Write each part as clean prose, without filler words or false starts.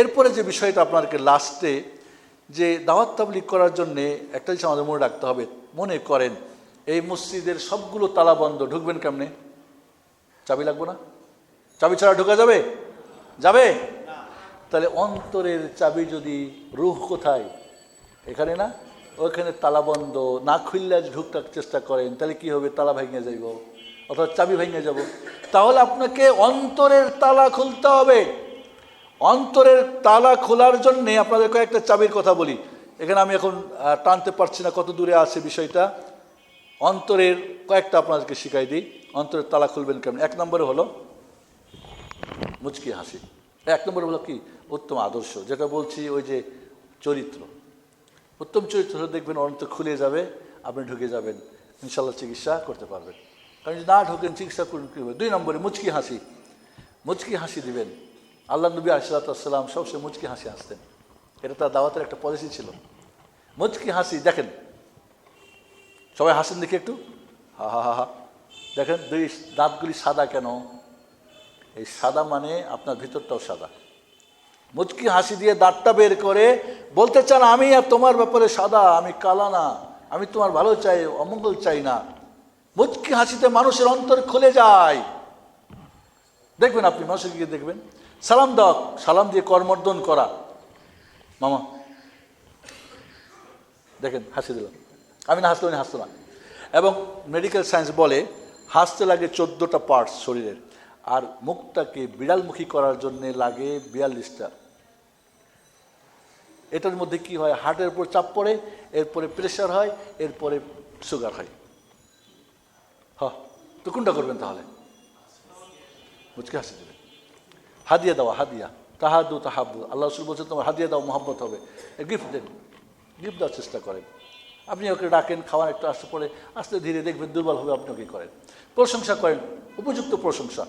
এরপরে যে বিষয়টা আপনাকে লাস্টে যে দাওয়াত তাবলীগ করার জন্যে একটা জিনিস আমাদের মনে রাখতে হবে। মনে করেন এই মসজিদের সবগুলো তালা বন্ধ, ঢুকবেন কেমনে? চাবি লাগবে না? চাবি ছাড়া ঢোকা যাবে? যাবে? তাহলে অন্তরের চাবি যদি, রুহ কোথায়? এখানে না? ওইখানে তালা বন্ধ, না খুললে ঢুকতে চেষ্টা করেন, তাহলে কি হবে? তালা ভেঙে যাইব, অর্থাৎ চাবি ভেঙে যাব। তাহলে আপনাকে অন্তরের তালা খুলতে হবে। অন্তরের তালা খোলার জন্যে আপনাদের কয়েকটা চাবির কথা বলি। এখানে আমি এখন টানতে পারছি না কত দূরে আছে বিষয়টা। অন্তরের কয়েকটা আপনাদেরকে শিখাই দিই, অন্তরের তালা খুলবেন কেমন। এক নম্বরে হলো মুচকি হাসি। এক নম্বরে হলো কি? উত্তম আদর্শ, যেটা বলছি ওই যে চরিত্র। উত্তম চরিত্র দেখবেন অন্তর খুলে যাবে, আপনি ঢুকে যাবেন, ইনশাল্লাহ চিকিৎসা করতে পারবেন। কারণ যদি না ঢোকেন চিকিৎসা করুন কী হবে? 2 নম্বরে মুচকি হাসি। মুচকি হাসি দিবেন। আল্লাহ নবী আলাইহিসসালাম সবসময় মুচকি হাসি হাসতেন, এটা তার দাওয়াতের একটা পলিসি ছিল। মুচকি হাসি দেখেন, সবাই হাসেন দেখি একটু, হা হা হা হা। দেখেন দুই দাঁতগুলি সাদা কেন? এই সাদা মানে আপনার ভিতরটাও সাদা। মুচকি হাসি দিয়ে দাঁতটা বের করে বলতে চান আমি আর তোমার ব্যাপারে সাদা, আমি কালা না, আমি তোমার ভালো চাই, অমঙ্গল চাই না। মুচকি হাসিতে মানুষের অন্তর খুলে যায়। দেখবেন আপনি মানুষের গিয়ে দেখবেন, সালাম দাও, সালাম দিয়ে করমর্দন করা, মামা দেখেন হাসি দিলাম, আমি না হাসলে উনি হাসতো না। এবং মেডিকেল সায়েন্স বলে হাসতে লাগে 14টা পার্টস শরীরের, আর মুখটাকে বিড়ালমুখী করার জন্যে লাগে 42টা। এটার মধ্যে কি হয়? হার্টের উপর চাপ পড়ে, এরপরে প্রেশার হয়, এরপরে সুগার হয়। তো কোনটা করবেন তাহলে? মুচকি হাসি দেবেন। হাদিয়া দেওয়া, হাদিয়া, তাহাদু তাহাবু, আল্লাহ রসুল বলছেন তোমার হাদিয়া দাও, মহব্বত হবে। গিফট দেন, গিফট দেওয়ার চেষ্টা করেন। আপনি ওকে ডাকেন, খাওয়ার একটু আসতে পড়ে, আস্তে ধীরে দেখবেন দুর্বল হবে, আপনি ওকে করেন। প্রশংসা করেন, উপযুক্ত প্রশংসা।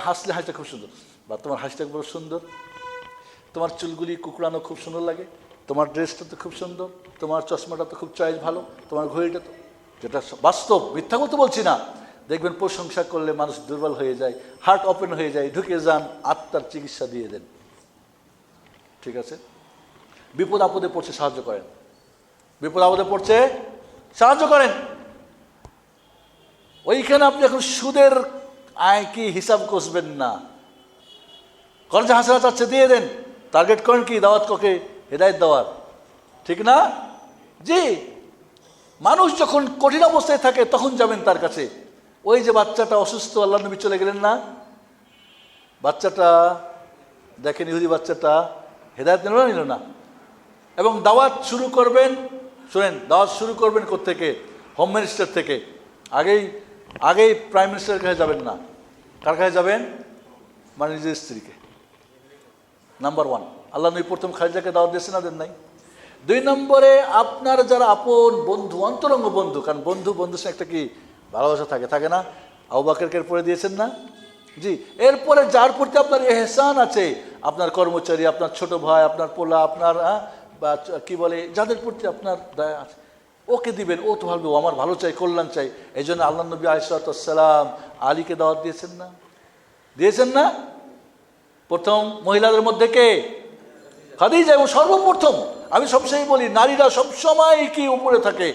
হাসলে হাসিটা খুব সুন্দর, বা তোমার হাসিটা বড় সুন্দর, তোমার চুলগুলি কুকড়ানো খুব সুন্দর লাগে, তোমার ড্রেসটা তো খুব সুন্দর, তোমার চশমাটা তো খুব চয়েস ভালো, তোমার ঘড়িটা তো, যেটা বাস্তব, মিথ্যা কথা বলছি না। দেখবেন প্রশংসা করলে মানুষ দুর্বল হয়ে যায়, হার্ট ওপেন হয়ে যায়, ঢুকে যান, আত্মার চিকিৎসা দিয়ে দেন। ঠিক আছে? বিপদ আপদে পড়ছে সাহায্য করেন, বিপদ আপদে পড়ছে সাহায্য করেন। ওইখানে আপনি এখন সুদের আয় কি হিসাব কষবেন না, কলেজে হাসিনা চাচ্ছে দিয়ে দেন। টার্গেট করেন কি? দাওয়াত ককে হেদায়েত দেওয়ার, ঠিক না? জি, মানুষ যখন কঠিন অবস্থায় থাকে তখন যাবেন তার কাছে। ওই যে বাচ্চাটা অসুস্থ, আল্লাহ নবী চলে গেলেন না, বাচ্চাটা দেখেন, ইহুদি বাচ্চাটা হেদায়েত নিল না, নিল না। এবং দাওয়াত শুরু করবেন, শোনেন, দাওয়াত শুরু করবেন কোত্থেকে? হোম মিনিস্টার থেকে। আগেই প্রাইম মিনিস্টারের কাছে যাবেন না, কার কাছে যাবেন? মানে নিজের স্ত্রীকে। নাম্বার 1, আল্লাহ নবী প্রথম খাদিজাকে দাওয়াত দিয়েছেন না, দেন নাই? 2 নম্বরে আপনার যারা আপন বন্ধু, অন্তরঙ্গ বন্ধু, কারণ বন্ধুর সাথে একটা কি ভালোবাসা থাকে, থাকে না? আবু বকরকে পরে দিয়েছেন না? জি। এরপরে যার প্রতি আপনার এহসান আছে, আপনার কর্মচারী, আপনার ছোট ভাই, আপনার পোলা, আপনার বা কি বলে, যাদের প্রতি আপনার দয়া আছে, ওকে দিবেন। ও তো ভাববে ও আমার ভালো চাই, কল্যাণ চাই। এই জন্য আল্লাহ নবী আলাইহিসসালাম আলীকে দাওয়াত দিয়েছেন না? দিয়েছেন না? প্রথম মহিলাদের মধ্যে কে? খাদিজা। এবং সর্বপ্রথম, আমি সবসময় বলি, নারীরা সবসময় কি উপরে থাকে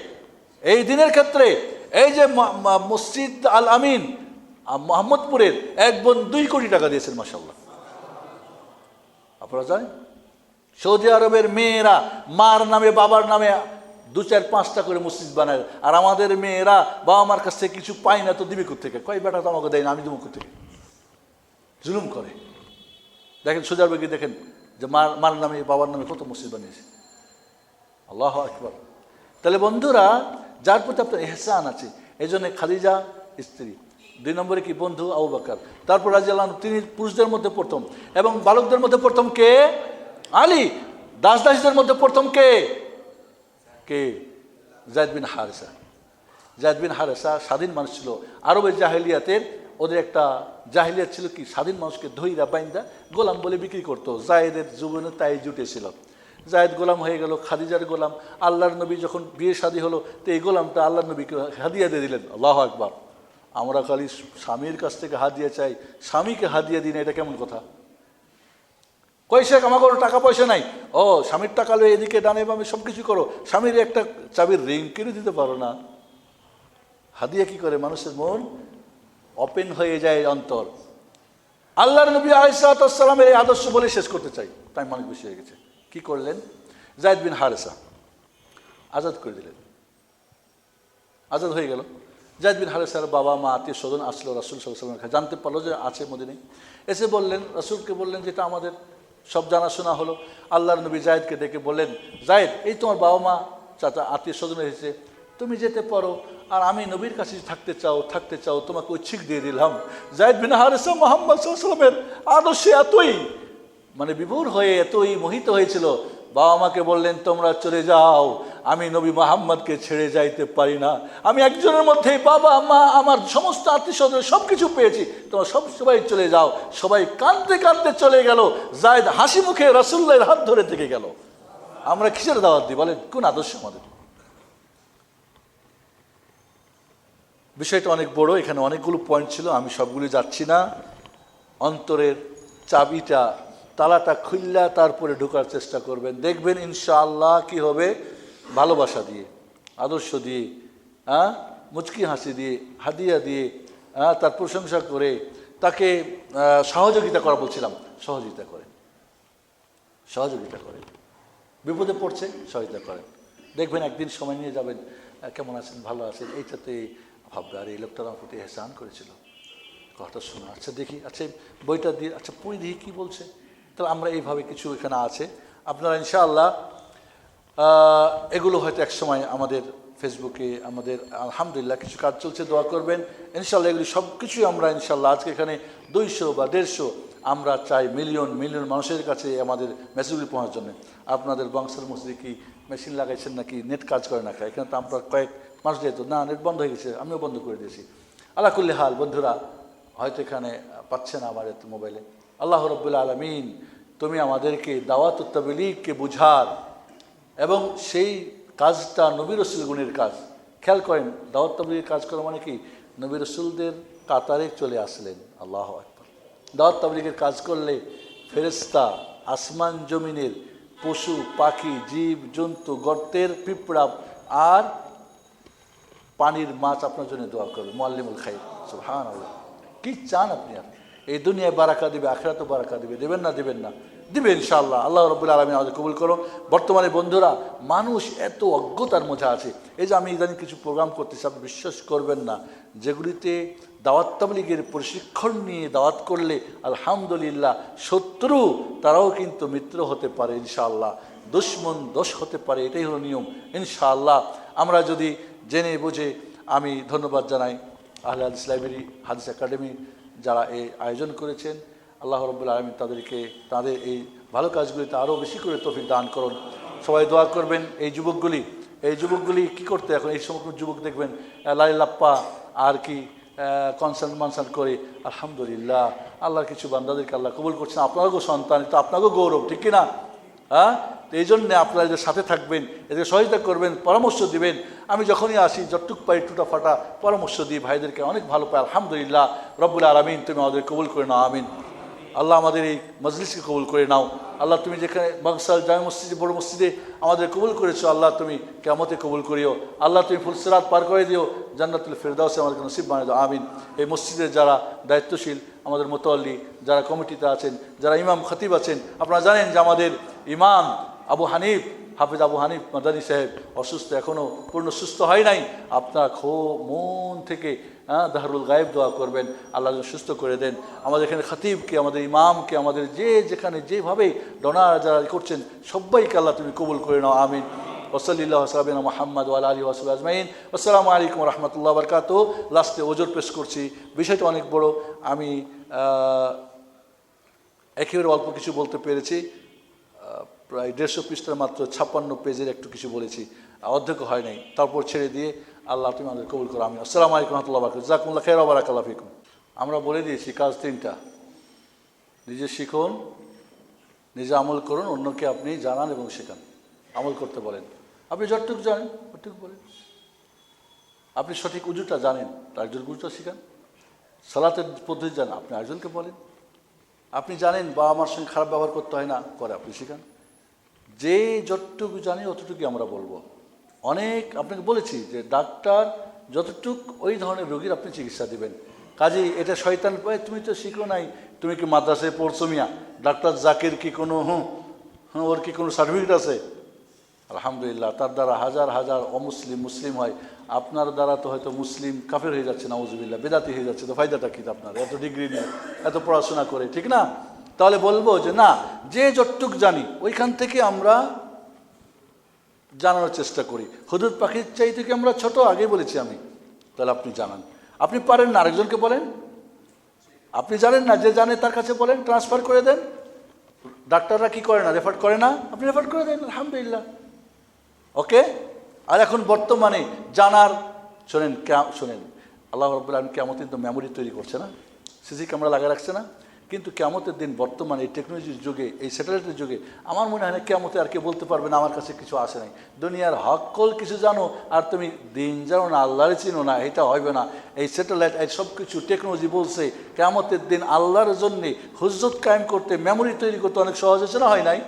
এই দিনের ক্ষেত্রে। এই যে মসজিদ আল আমিন মোহাম্মদপুরের এক বোন 2 কোটি টাকা দিয়েছেন, মাশাআল্লাহ। আপনারা জানেন সৌদি আরবের মেয়েরা মার নামে বাবার নামে 2-4-5টা করে মসজিদ বানায়, আর আমাদের মেয়েরা বাবা মার কাছ থেকে কিছু পায় না তো দিবে কোত্থেকে? কয় বেটা তো আমাকে দেয় না, আমি দেবো কোত্থেকে? জুলুম করে। দেখেন সৌদি আরবে গিয়ে দেখেন যে মার নামে বাবার নামে কত মসজিদ বানিয়েছে। আল্লাহু আকবার। তাহলে বন্ধুরা, যার প্রতি আপনার এহসান আছে, এই জন্য খাদিজা স্ত্রী। 2 নম্বরে কি? বন্ধু আবু বকর। তারপর রাদিয়াল্লাহু আনহু, তিনি পুরুষদের মধ্যে প্রথম, এবং বালকদের মধ্যে প্রথম কে? আলী। দাসদের মধ্যে প্রথম কে? যায়েদ বিন হারেসা। যায়েদ বিন হারেসা স্বাধীন মানুষ ছিল। আরবের জাহেলিয়াতের ওদের একটা জাহেলিয়াত ছিল কি, স্বাধীন মানুষকে ধইরা বাইন্দা গোলাম বলে বিক্রি করতো। জায়েদের জীবনে তাই জুটেছিল। জায়েদ গোলাম হয়ে গেল, খাদিজার গোলাম। আল্লাহর নবী যখন বিয়ে শাদী হলো, তো এই গোলামটা আল্লাহর নবীকে হাদিয়া দিয়ে দিলেন। আল্লাহু আকবার। আমরা খালি স্বামীর কাছ থেকে হাদিয়া চাই, স্বামীকে হাদিয়া দিন, এটা কেমন কথা? পয়সা কামা করো, টাকা পয়সা নাই, ও স্বামীর টাকা লয়ে এদিকে ডানে বামে সব কিছু করো, স্বামীর একটা চাবির রিং কিনে দিতে পারো না। হাদিয়া কি করে মানুষের মন ওপেন হয়ে যায়, অন্তর। আল্লাহর নবী আলাইহিস সালামের এই আদর্শ বলে শেষ করতে চাই, টাইম অনেক বেশি হয়ে গেছে। কি করলেন? যায়েদ বিন হারেসা আজাদ করে দিলেন, আজাদ হয়ে গেল। যায়েদ বিন হারেসার বাবা মা আত্মীয় স্বজন আসলো রাসূল সাল্লাল্লাহু আলাইহি ওয়াসাল্লাম, জানতে পারলো যে আছে মদিনায়, এসে বললেন, রাসূলকে বললেন যেটা আমাদের সব জানাশোনা হলো। আল্লাহর নবী যায়েদকে ডেকে বললেন, যায়েদ, এই তোমার বাবা মা চাচা আত্মীয় স্বজন এসেছে, তুমি যেতে পারো, আর আমি নবীর কাছে থাকতে চাও, তোমাকে ঐচ্ছিক দিয়ে দিলাম। যায়েদ বিন হারেসা মুহাম্মদ সাল্লাল্লাহু আলাইহি ওয়াসাল্লামের আদর্শে এতই বিভোর হয়ে, এতই মোহিত হয়েছিল, বাবা মাকে বললেন, তোমরা চলে যাও, আমি নবী মুহাম্মদকে ছেড়ে যাইতে পারি না। আমি একজনের মধ্যেই বাবা মা আমার সমস্ত আত্মীয় স্বজন সব কিছু পেয়েছি, তোমরা সবাই চলে যাও। সবাই কাঁদতে কাঁদতে চলে গেল। যায়েদ হাসি মুখে রাসূলুল্লাহর হাত ধরে থেকে গেল। আমরা কিসের দাওয়াত দিই বলেন? কোন আদর্শ আমাদের? বিষয়টা অনেক বড়, এখানে অনেকগুলো পয়েন্ট ছিল, আমি সবগুলি যাচ্ছি না। অন্তরের চাবিটা, তালাটা খুললা তারপরে ঢোকার চেষ্টা করবেন, দেখবেন ইনশাআল্লাহ কি হবে, ভালোবাসা দিয়ে, আদর্শ দিয়ে, মুচকি হাসি দিয়ে, হাদিয়া দিয়ে, তার প্রশংসা করে, তাকে সহযোগিতা করা বলছিলাম, সহযোগিতা করে, বিপদে পড়ছে সহযোগিতা করেন। দেখবেন একদিন সময় নিয়ে যাবেন, কেমন আছেন, ভালো আছেন, এইটাতে ভাববে, আর এই লোকটা আমার প্রতি এহসান করেছিল, কথা শোনা, আচ্ছা দেখি, আচ্ছা বইটা দিয়ে, আচ্ছা পড়ি দেখি কী বলছে। তাহলে আমরা এইভাবে কিছু এখানে আছে, আপনারা ইনশাআল্লাহ এগুলো হয়তো এক সময় আমাদের ফেসবুকে, আমাদের আলহামদুলিল্লাহ কিছু কাজ চলছে, দোয়া করবেন ইনশাআল্লাহ। এগুলি সব কিছুই আমরা ইনশাআল্লাহ আজকে এখানে 200 বা 150, আমরা চাই মিলিয়ন মানুষের কাছে আমাদের মেসেজগুলি পৌঁছার জন্য। আপনাদের বংশের মসজিদে কি মেশিন লাগাইছেন নাকি নেট কাজ করে না? এখানে তো আমরা কয়েক মাস যেহেতু না, নেট বন্ধ হয়ে গেছে, আমিও বন্ধ করে দিয়েছি। আল্লাহ কুল্লি হাল, বন্ধুরা হয়তো এখানে পাচ্ছে না আমার এত মোবাইলে। আল্লাহ রাব্বুল আলামিন, তুমি আমাদেরকে দাওয়াতুত তাবলীগকে বুঝার এবং সেই কাজটা নবী রাসূল গুণের কাজ। খেয়াল করেন, দাওয়াত তাবলীগের কাজ করা মানে কি? নবী রাসূলদের কাতারে চলে আসলেন। আল্লাহু আকবার। দাওয়াত তাবলীগের কাজ করলে ফেরেশতা, আসমান জমিনের পশু পাখি, জীব জন্তু, গর্তের পিঁপড়া আর পানির মাছ আপনার জন্য দোয়া করবে। মুআল্লিমুল খাইর, সুবহানাল্লাহ। কি চান আপনি? এই দুনিয়ায় বারাকা দিবে, আখিরাতেও বারাকা দিবে। দেবেন না? দিবে ইনশাআল্লাহ। আল্লাহ রাব্বুল আলামিন আমাদের কবুল করুন। বর্তমানে বন্ধুরা, মানুষ এত অজ্ঞতার মধ্যে আছে। এই যে আমি ইদানিং কিছু প্রোগ্রাম করতেছি, আপনি বিশ্বাস করবেন না, যেগুলিতে দাওয়াত তাবলীগের প্রশিক্ষণ নিয়ে দাওয়াত করলে আলহামদুলিল্লাহ শত্রু তারাও কিন্তু মিত্র হতে পারে ইনশাআল্লাহ, দুশমন দোষ হতে পারে, এটাই হলো নিয়ম ইনশাআল্লাহ। আমরা যদি জেনে বুঝে, আমি ধন্যবাদ জানাই আহলে হাদিস লাইব্রেরি, হাদিস একাডেমি যারা এই আয়োজন করেছেন। আল্লাহ রাব্বুল আলামিন তাদেরকে তাদের এই ভালো কাজগুলিতে আরও বেশি করে তৌফিক দান করুন। সবাই দোয়া করবেন। এই যুবকগুলি কি করতে, এখন এই সমস্ত যুবক দেখবেন লাপ্পা আর কি কনসার্ট করে। আলহামদুলিল্লাহ, আল্লাহর কিছু বান্দাদেরকে আল্লাহ কবুল করছেন। আপনাদেরও সন্তান, তো আপনাকেও গৌরব, ঠিক কিনা? তো এই জন্যে আপনারা এদের সাথে থাকবেন, এদের সহযোগিতা করবেন, পরামর্শ দিবেন। আমি যখনই আসি, যতটুক পাই টুটা ফাটা পরামর্শ দিই, ভাইদেরকে অনেক ভালো পাই। আলহামদুলিল্লাহ, রব্বুল আলামিন তুমি আমাদের কবুল করে নাও, আমিন। আল্লাহ আমাদের এই মজলিসকে কবুল করে নাও। আল্লাহ তুমি যেখানে বাংসাল জামে মসজিদে, বড় মসজিদে আমাদের কবুল করেছো, আল্লাহ তুমি কিয়ামতে কবুল করিও। আল্লাহ তুমি ফুলসিরাত পার করে দিও, জান্নাতুল ফেরদাউসে আমাদেরকে নসিব বানিয়ে দাও, আমিন। এই মসজিদের যারা দায়িত্বশীল, আমাদের মুতাল্লি যারা কমিটিতে আছেন, যারা ইমাম খতিব আছেন, আপনারা জানেন যে আমাদের ইমাম হাফিজ আবু হানিফ মাদানী সাহেব অসুস্থ, এখনও পূর্ণ সুস্থ হয় নাই। আপনারা মন থেকে দাহরুল গায়েব দোয়া করবেন, আল্লাহ সুস্থ করে দেন। আমাদের এখানে খতিবকে, আমাদের ইমামকে, আমাদের যেখানে যেভাবে ডোনার যারা করছেন, সবাইকে আল্লাহ তুমি কবুল করে নাও, আমিন। ওসল্লাল্লাহু আলা সাইয়্যিদিনা মুহাম্মদ ওয়া আলা আলিহি ওয়া সাহবিহি আজমাইন। আসসালামু আলাইকুম ওয়া রাহমাতুল্লাহি ওয়া বারাকাতুহু। লাস্টে ওজোর পেশ করছি, বিষয়টা অনেক বড়, আমি একেবারে অল্প কিছু বলতে পেরেছি। প্রায় 150 পৃষ্ঠার মাত্র 56 পেজের একটু কিছু বলেছি, অর্ধেকও হয় নাই। তারপর ছেড়ে দিয়ে আল্লাহ তুমি আমাদের কবুল করো, আমিন। আসসালামু আলাইকুম ওয়া রাহমাতুল্লাহি ওয়া বারাকাতুহু। জাযাকুমুল্লাহু খাইরান ওয়া বারাকাল্লাহু ফিকুম। আমরা বলে দিয়েছি কাজ 3টা। নিজে শিখুন, নিজে আমল করুন, অন্যকে আপনি জানান এবং শেখান, আমল করতে বলেন। আপনি যতটুকু জানেন ততটুকু বলেন। আপনি সঠিক উজুটা জানেন, তার একজন উজুটা শেখান। সালাতের পদ্ধতি জানেন, আপনি একজনকে বলেন। আপনি জানেন বাবা মার সঙ্গে খারাপ ব্যবহার করতে হয় না, করে আপনি শিখান। যে যতটুকু জানি অতটুকুই আমরা বলবো। অনেক আপনাকে বলেছি যে ডাক্তার যতটুক ওই ধরনের রোগীর আপনি চিকিৎসা দিবেন। কাজেই এটা শয়তান পায়, তুমি তো শিখো নাই, তুমি কি মাদ্রাসায় পড়ছো মিয়া? ডাক্তার জাকির কি কোনো ওর কি কোনো সার্টিফিকেট আছে? আলহামদুলিল্লাহ, তার দ্বারা হাজার হাজার অমুসলিম মুসলিম হয়। আপনার দ্বারা তো হয়তো মুসলিম কাফের হয়ে যাচ্ছে, নাউজুবিল্লাহ, বেদাতি হয়ে যাচ্ছে। তো ফায়দাটা কি আপনার এত ডিগ্রি নিয়ে, এত পড়াশোনা করে, ঠিক না? তাহলে বলবো যে না, যে যতটুক জানি ওইখান থেকে আমরা জানানোর চেষ্টা করি। হুদুদ পাখির চাইতে কি আমরা ছোট? আগেই বলেছি আমি। তাহলে আপনি জানান। আপনি পারেন না, আরেকজনকে বলেন। আপনি জানেন না, যে জানে তার কাছে বলেন, ট্রান্সফার করে দেন। ডাক্তাররা কি করে না, রেফার করে না? আপনি রেফার করে দেন, আলহামদুলিল্লাহ। ওকে। আর এখন বর্তমানে জানার, শোনেন, আল্লাহ রাব্বুল আলামিন কিয়ামতের দিন মেমোরি তৈরি করছে না, সিসি ক্যামেরা লাগিয়ে রাখছে না? কিন্তু কিয়ামতের দিন বর্তমানে এই টেকনোলজির যুগে, এই স্যাটেলাইটের যুগে, আমার মনে হয় না কিয়ামতে আর কেউ বলতে পারবে না আমার কাছে কিছু আসে নাই। দুনিয়ার হকল কিছু জানো আর তুমি দিন জানো না, আল্লাহরে চিনো না, এটা হবে না। এই স্যাটেলাইট, এই সব কিছু টেকনোলজি বলছে কিয়ামতের দিন আল্লাহর জন্যে হুজ্জত কায়েম করতে, মেমোরি তৈরি করতে অনেক সহজ হয়েছে না? হয় নাই?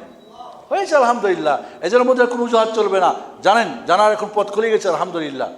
হয়েছে, আলহামদুলিল্লাহ। এজনের মধ্যে কোনো অজুহাত চলবে না। জানেন, জানার এখন পথ খুলে গেছে, আলহামদুলিল্লাহ।